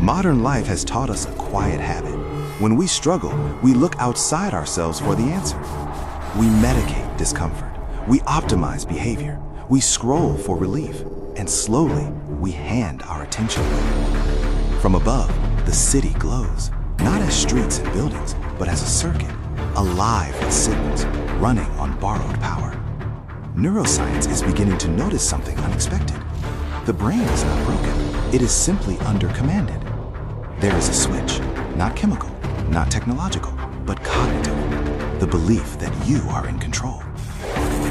Modern life has taught us a quiet habit. When we struggle, we look outside ourselves for the answer. We medicate discomfort. We optimize behavior. We scroll for relief. And slowly, we hand our attention away. From above, the city glows, not as streets and buildings, but as a circuit, alive with signals, running on borrowed power. Neuroscience is beginning to notice something unexpected. The brain is not broken. It is simply undercommanded. There is a switch, not chemical, not technological, but cognitive. The belief that you are in control.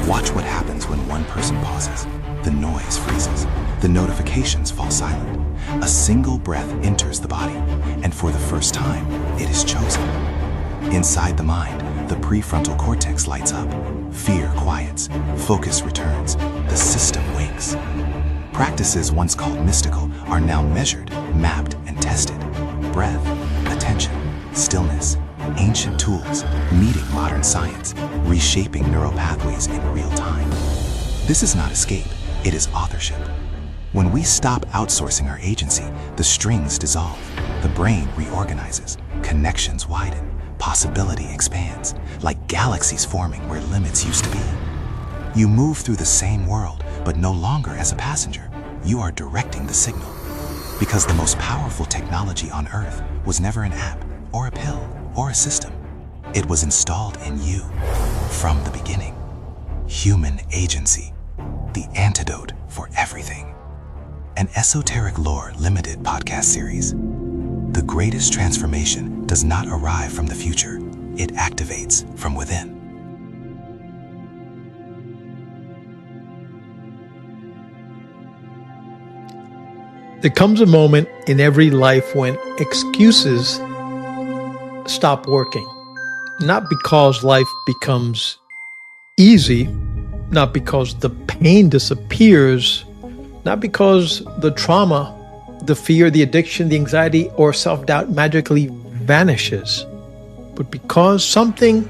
Watch what happens when one person pauses. The noise freezes. The notifications fall silent. A single breath enters the body, and for the first time, it is chosen. Inside the mind, the prefrontal cortex lights up. Fear quiets. Focus returns. The system wakes. Practices once called mystical are now measured, mapped, and tested. Breath, attention, stillness, ancient tools, meeting modern science, reshaping neural pathways in real time. This is not escape, it is authorship. When we stop outsourcing our agency, the strings dissolve, the brain reorganizes, connections widen, possibility expands, like galaxies forming where limits used to be. You move through the same world, but no longer as a passenger. You are directing the signal. Because the most powerful technology on Earth was never an app, or a pill, or a system. It was installed in you from the beginning. Human agency, the antidote for everything. An Esoteric Lore limited podcast series. The greatest transformation does not arrive from the future. It activates from within. There comes a moment in every life when excuses stop working. Not because life becomes easy, not because the pain disappears, not because the trauma, the fear, the addiction, the anxiety, or self-doubt magically vanishes, but because something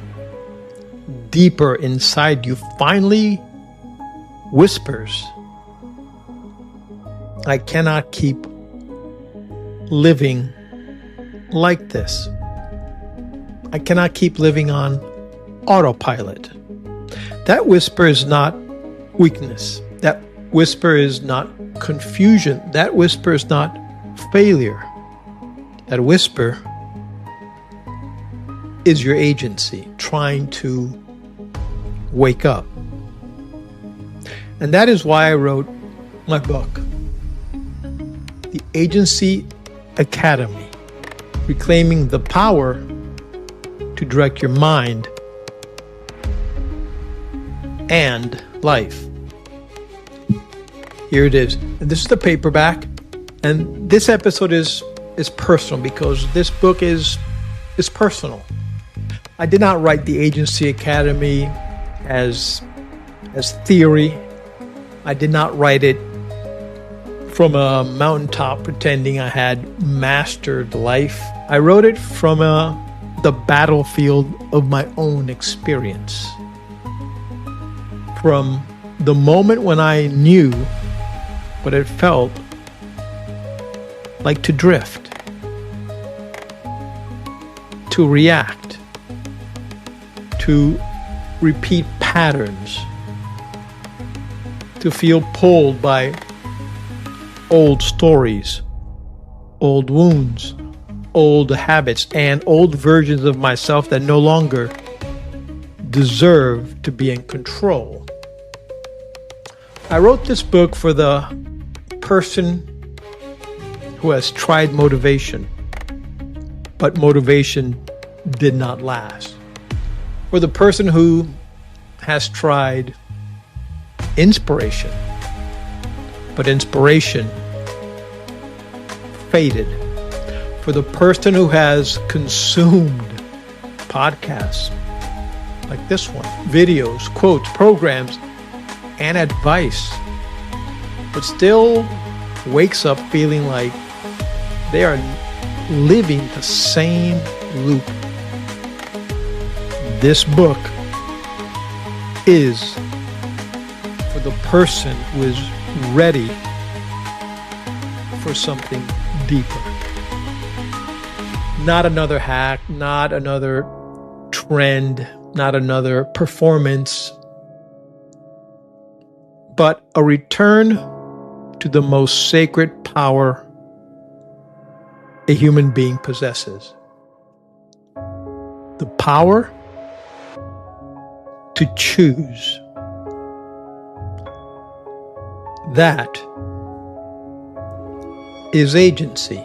deeper inside you finally whispers, I cannot keep living like this. I cannot keep living on autopilot. That whisper is not weakness. That whisper is not confusion. That whisper is not failure. That whisper is your agency trying to wake up. And that is why I wrote my book, The Agency Academy, Reclaiming the Power to Direct Your Mind and Life. Here it is. And this is the paperback. And this episode is personal because this book is personal. I did not write the Agency Academy as theory. I did not write it from a mountaintop pretending I had mastered life. I wrote it from the battlefield of my own experience. From the moment when I knew what it felt like to drift, to react, to repeat patterns, to feel pulled by old stories, old wounds, old habits, and old versions of myself that no longer deserve to be in control. I wrote this book for the person who has tried motivation, but motivation did not last. For the person who has tried inspiration, but inspiration faded. For the person who has consumed podcasts like this one, videos, quotes, programs, and advice, but still wakes up feeling like they are living the same loop. This book is for the person who is ready for something deeper. Not another hack, not another trend, not another performance, but a return to the most sacred power a human being possesses. The power to choose. That is agency.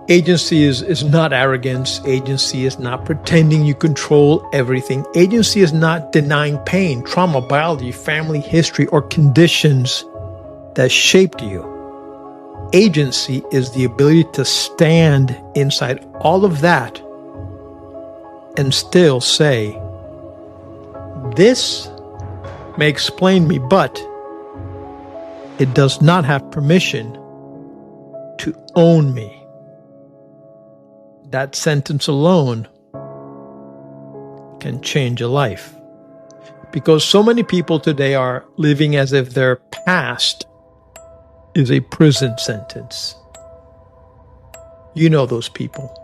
Agency is not arrogance. Agency is not pretending you control everything. Agency is not denying pain, trauma, biology, family history, or conditions that shaped you. Agency is the ability to stand inside all of that and still say, this may explain me, but it does not have permission to own me. That sentence alone can change a life. Because so many people today are living as if their past is a prison sentence. You know those people.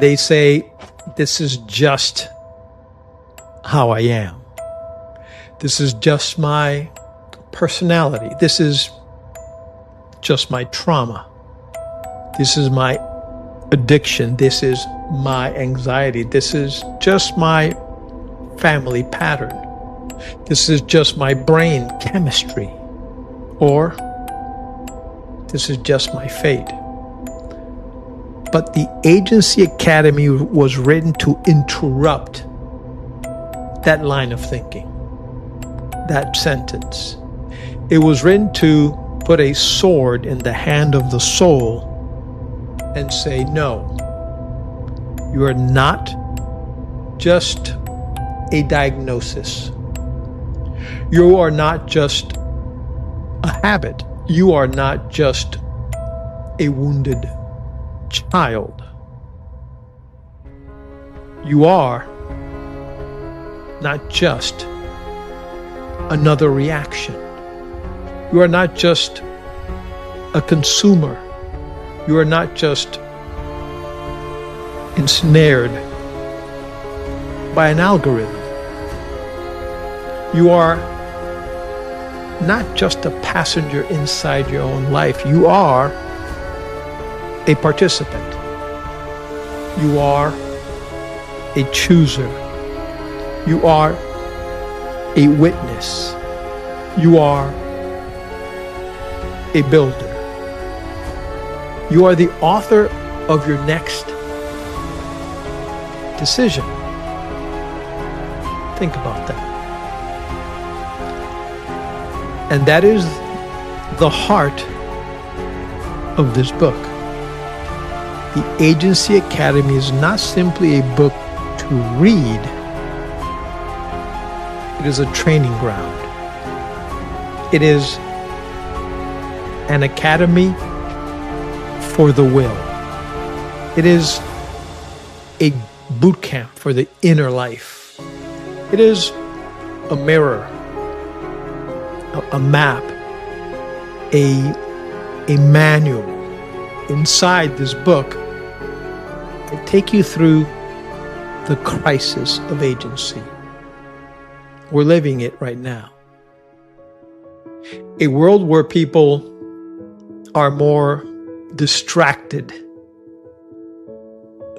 They say, this is just how I am. This is just my personality. This is just my trauma. This is my addiction. This is my anxiety. This is just my family pattern. This is just my brain chemistry. Or this is just my fate. But the Agency Academy was written to interrupt that line of thinking, that sentence. It was written to put a sword in the hand of the soul and say, no, you are not just a diagnosis. You are not just a habit. You are not just a wounded child. You are not just another reaction. You are not just a consumer. You are not just ensnared by an algorithm. You are not just a passenger inside your own life. You are a participant. You are a chooser. You are a witness. You are a builder. You are the author of your next decision. Think about that. And that is the heart of this book. The Agency Academy is not simply a book to read. It is a training ground. It is an academy for the will. It is a boot camp for the inner life. It is a mirror, a map, a manual. Inside this book, I take you through the crisis of agency. We're living it right now. A world where people are more distracted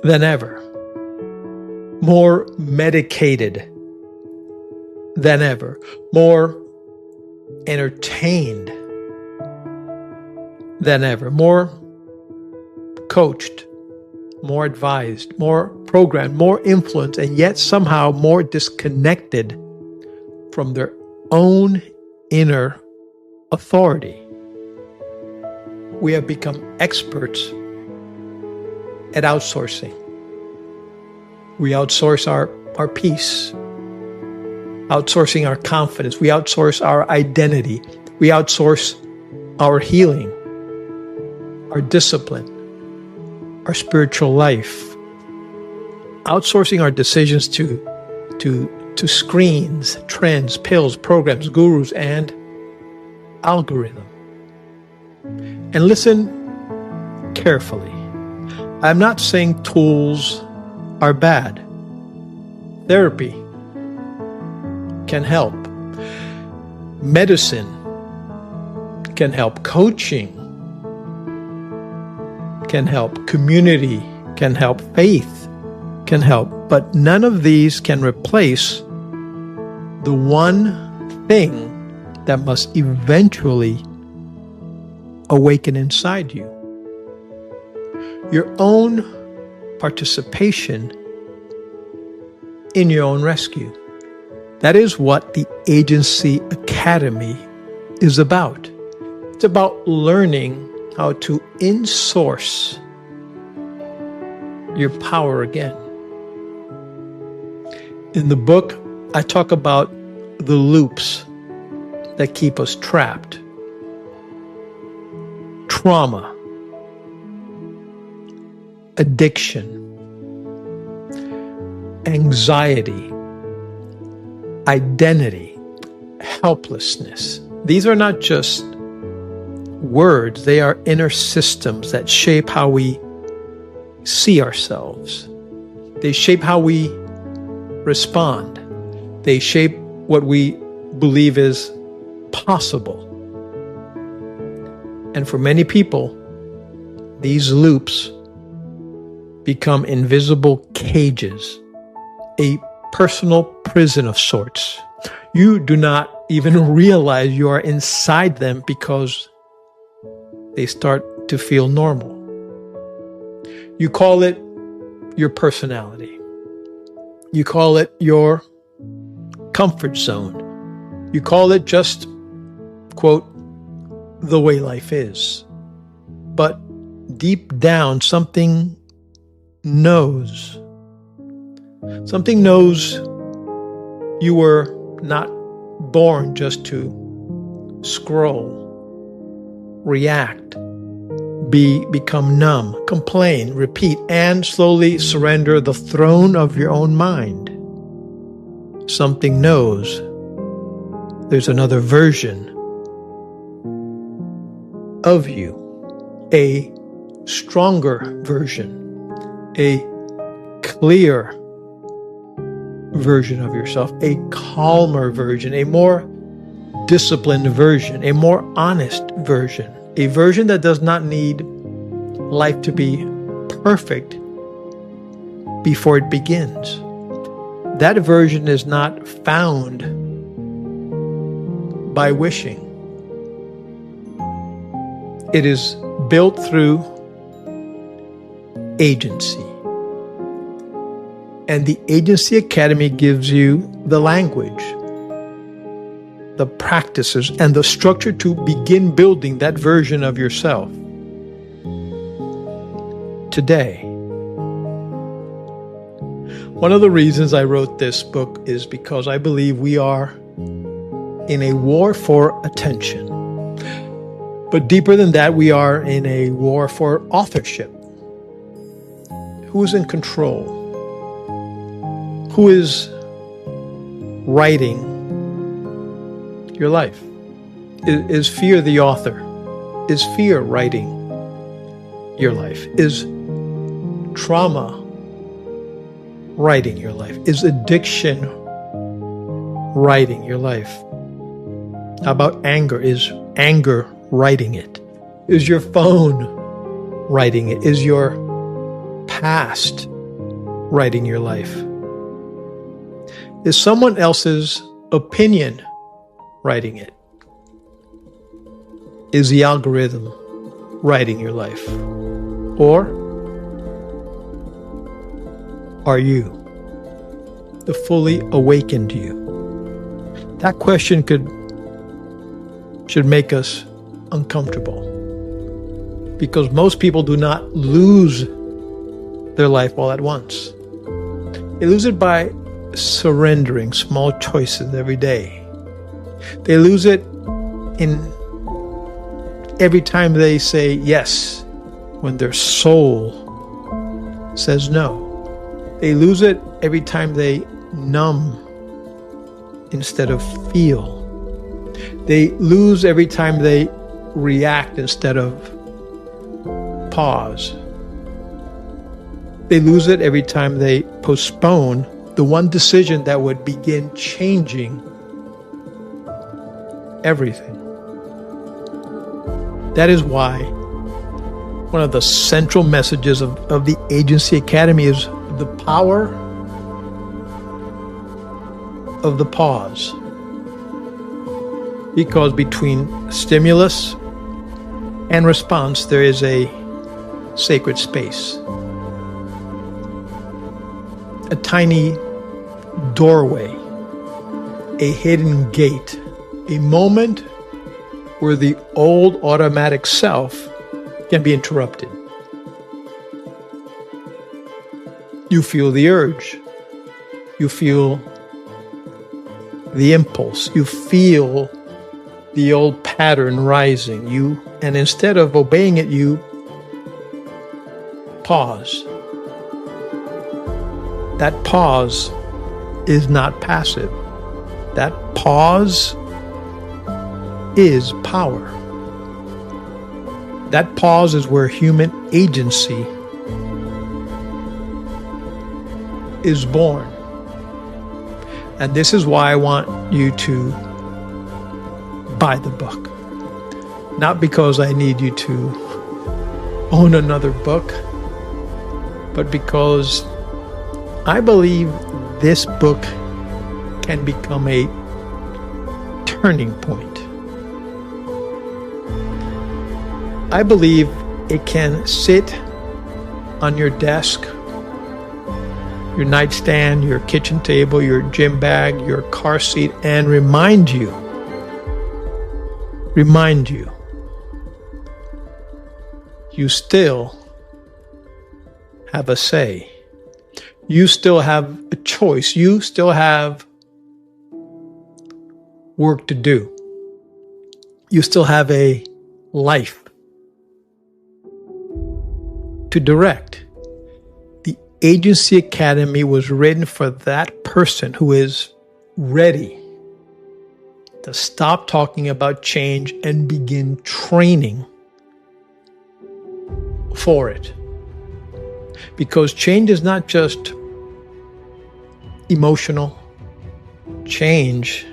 than ever, more medicated than ever, more entertained than ever, more coached, more advised, more programmed, more influenced, and yet somehow more disconnected from their own inner authority. We have become experts at outsourcing. We outsource our peace, outsourcing our confidence. We outsource our identity. We outsource our healing, our discipline, our spiritual life. Outsourcing our decisions to screens, trends, pills, programs, gurus, and algorithm. And listen carefully. I'm not saying tools are bad. Therapy can help. Medicine can help. Coaching can help. Community can help. Faith can help. But none of these can replace the one thing that must eventually awaken inside you. Your own participation in your own rescue. That is what the Agency Academy is about. It's about learning how to in-source your power again. In the book, I talk about the loops that keep us trapped. Trauma, addiction, anxiety, identity, helplessness. These are not just words, they are inner systems that shape how we see ourselves. They shape how we respond. They shape what we believe is possible. And for many people, these loops become invisible cages, a personal prison of sorts. You do not even realize you are inside them because they start to feel normal. You call it your personality. You call it your comfort zone. You call it just, quote, the way life is. But deep down, something knows. Something knows you were not born just to scroll, react, become numb, complain, repeat, and slowly surrender the throne of your own mind. Something knows there's another version of you, a stronger version, a clear version of yourself, a calmer version, a more disciplined version, a more honest version, a version that does not need life to be perfect before it begins. That version is not found by wishing. It is built through agency. And the Agency Academy gives you the language, the practices, and the structure to begin building that version of yourself today. One of the reasons I wrote this book is because I believe we are in a war for attention. But deeper than that, we are in a war for authorship. Who is in control? Who is writing your life? Is fear the author? Is fear writing your life? Is trauma writing your life? Is addiction writing your life? How about anger? Is anger writing it? Is your phone writing it? Is your past writing your life? Is someone else's opinion writing it? Is the algorithm writing your life? Or are you the fully awakened you? That question should make us uncomfortable, because most people do not lose their life all at once. They lose it by surrendering small choices every day. They lose it in every time they say yes when their soul says no. They lose it every time they numb instead of feel. They lose every time they react instead of pause. They lose it every time they postpone the one decision that would begin changing everything. That is why one of the central messages of the Agency Academy is the power of the pause. Because between stimulus and response, there is a sacred space. A tiny doorway, a hidden gate, a moment where the old automatic self can be interrupted. You feel the urge. You feel the impulse. You feel the old pattern rising. And instead of obeying it, you pause. That pause is not passive. That pause is power. That pause is where human agency is born. And this is why I want you to buy the book. Not because I need you to own another book, but because I believe this book can become a turning point. I believe it can sit on your desk, your nightstand, your kitchen table, your gym bag, your car seat, and remind you, you still have a say. You still have a choice. You still have work to do. You still have a life to direct. The Agency Academy was written for that person who is ready to stop talking about change and begin training for it. Because change is not just emotional. Change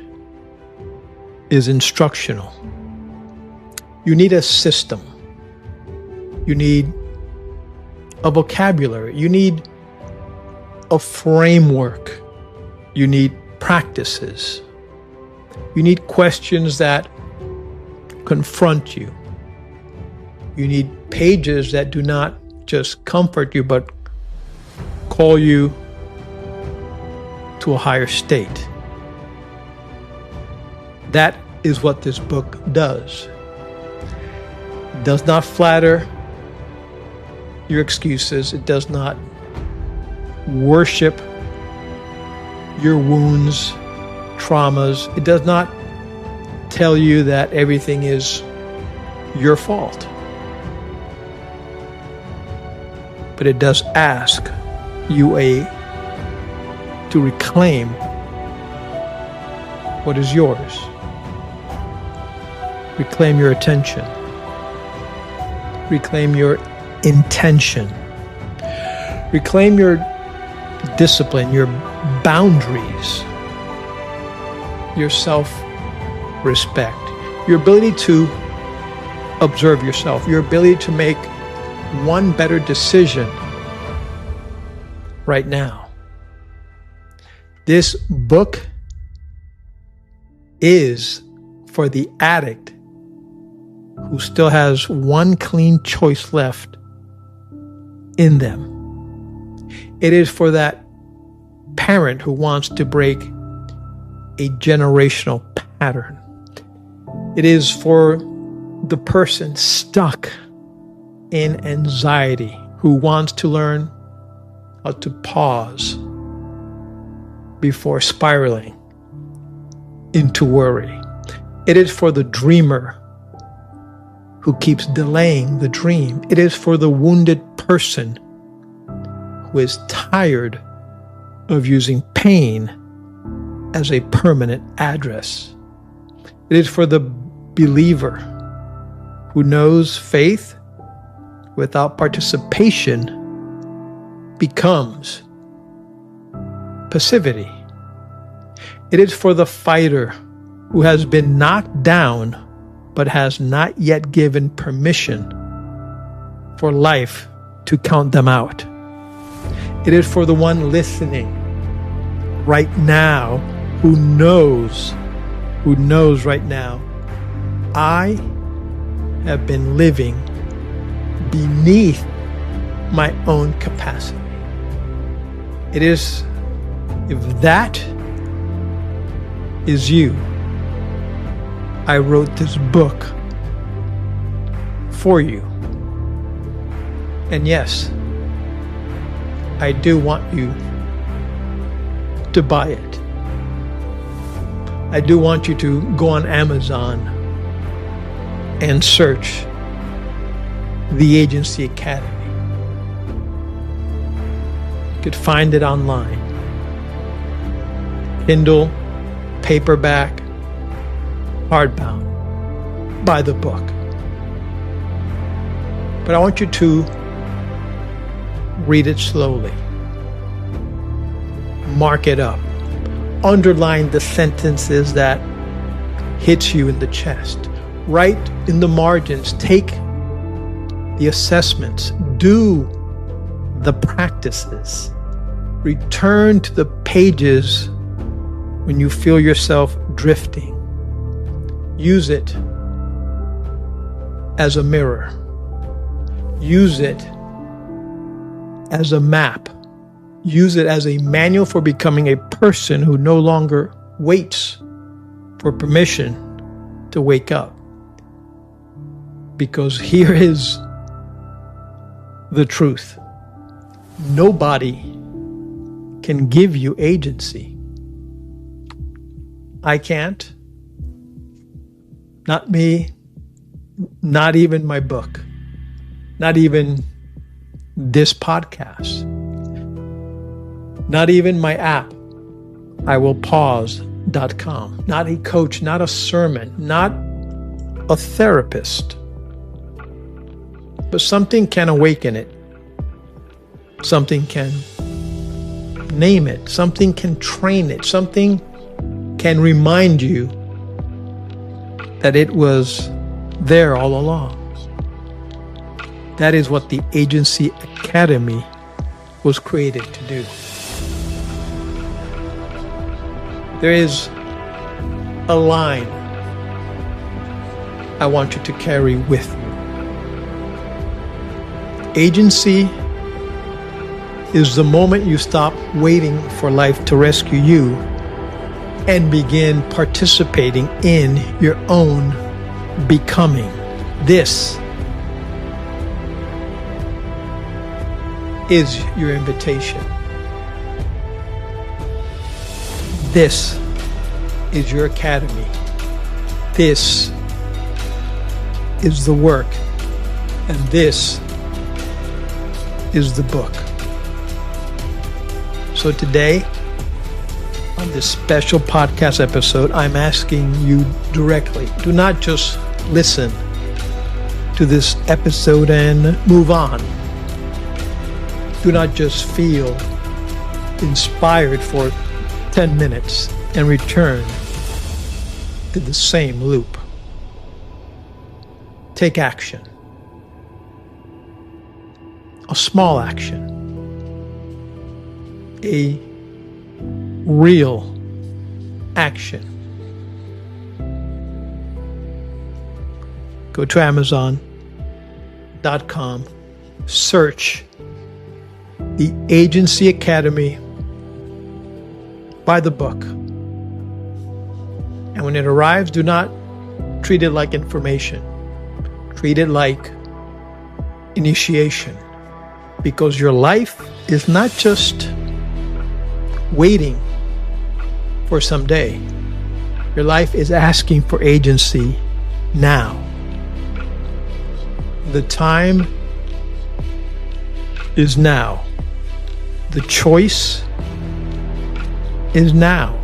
is instructional. You need a system. You need a vocabulary. You need a framework. You need practices. You need questions that confront you. You need pages that do not just comfort you, but call you to a higher state. That is what this book does. It does not flatter your excuses. It does not worship your wounds, traumas. It does not tell you that everything is your fault. But it does ask you to reclaim what is yours. Reclaim your attention. Reclaim your intention. Reclaim your discipline, your boundaries, your self-respect, your ability to observe yourself, your ability to make one better decision right now. This book is for the addict who still has one clean choice left in them. It is for that parent who wants to break a generational pattern. It is for the person stuck in anxiety who wants to learn how to pause before spiraling into worry. It is for the dreamer who keeps delaying the dream. It is for the wounded person who is tired of using pain as a permanent address. It is for the believer who knows faith without participation becomes passivity. It is for the fighter who has been knocked down but has not yet given permission for life to count them out. It is for the one listening right now who knows right now, I have been living beneath my own capacity. It is, if that is you, I wrote this book for you. And yes, I do want you to buy it. I do want you to go on Amazon and search The Agency Academy. You could find it online. Kindle, paperback, hardbound. Buy the book. But I want you to read it slowly. Mark it up. Underline the sentences that hits you in the chest. Write in the margins. Take the assessments. Do the practices. Return to the pages when you feel yourself drifting. Use it as a mirror. Use it as a map. Use it as a manual for becoming a person who no longer waits for permission to wake up. Because here is the truth. Nobody can give you agency. I can't. Not me. Not even my book. Not even this podcast. Not even my app, iwillpause.com. Not a coach, not a sermon, not a therapist. But something can awaken it. Something can name it. Something can train it. Something can remind you that it was there all along. That is what the Agency Academy was created to do. There is a line I want you to carry with you. Agency is the moment you stop waiting for life to rescue you and begin participating in your own becoming. This is your invitation. This is your academy. This is the work. And this is the book. So today, on this special podcast episode, I'm asking you directly, do not just listen to this episode and move on. Do not just feel inspired for 10 minutes and return to the same loop. Take action. A small action. A real action. Go to Amazon.com, search The Agency Academy, buy the book. And when it arrives, do not treat it like information. Treat it like initiation. Because your life is not just waiting for someday. Your life is asking for agency now. The time is now. The choice is now.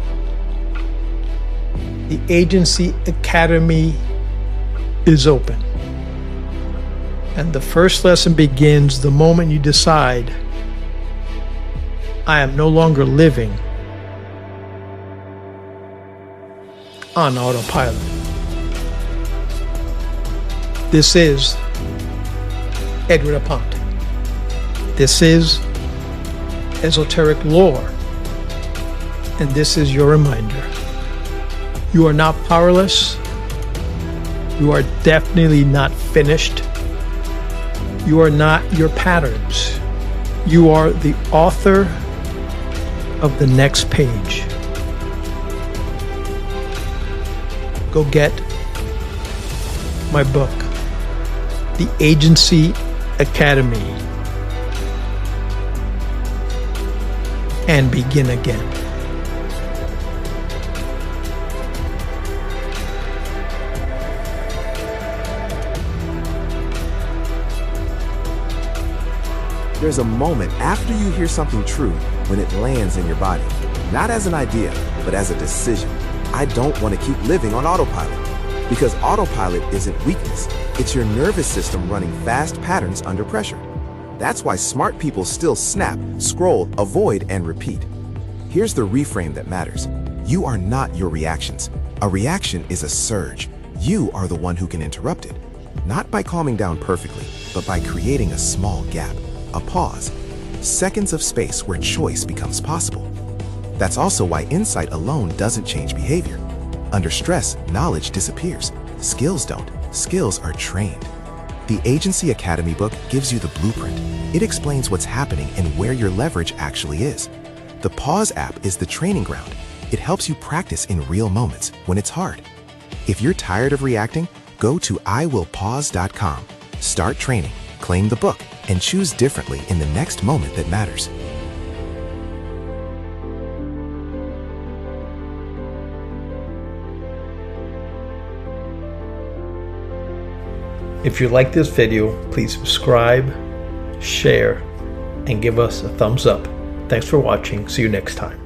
The Agency Academy is open. And the first lesson begins the moment you decide I am no longer living on autopilot. This is Edward Aponte. This is esoteric lore. And this is your reminder. You are not powerless. You are definitely not finished. You are not your patterns. You are the author of the next page. Go get my book, The Agency Academy, and begin again. There's a moment after you hear something true when it lands in your body, not as an idea, but as a decision. I don't want to keep living on autopilot. Because autopilot isn't weakness, it's your nervous system running fast patterns under pressure. That's why smart people still snap, scroll, avoid, and repeat. Here's the reframe that matters. You are not your reactions. A reaction is a surge. You are the one who can interrupt it. Not by calming down perfectly, but by creating a small gap. A pause, seconds of space where choice becomes possible. That's also why insight alone doesn't change behavior. Under stress, knowledge disappears. Skills don't. Skills are trained. The Agency Academy book gives you the blueprint. It explains what's happening and where your leverage actually is. The Pause app is the training ground. It helps you practice in real moments when it's hard. If you're tired of reacting, go to iwillpause.com. Start training, claim the book, and choose differently in the next moment that matters. If you like this video, please subscribe, share, and give us a thumbs up. Thanks for watching. See you next time.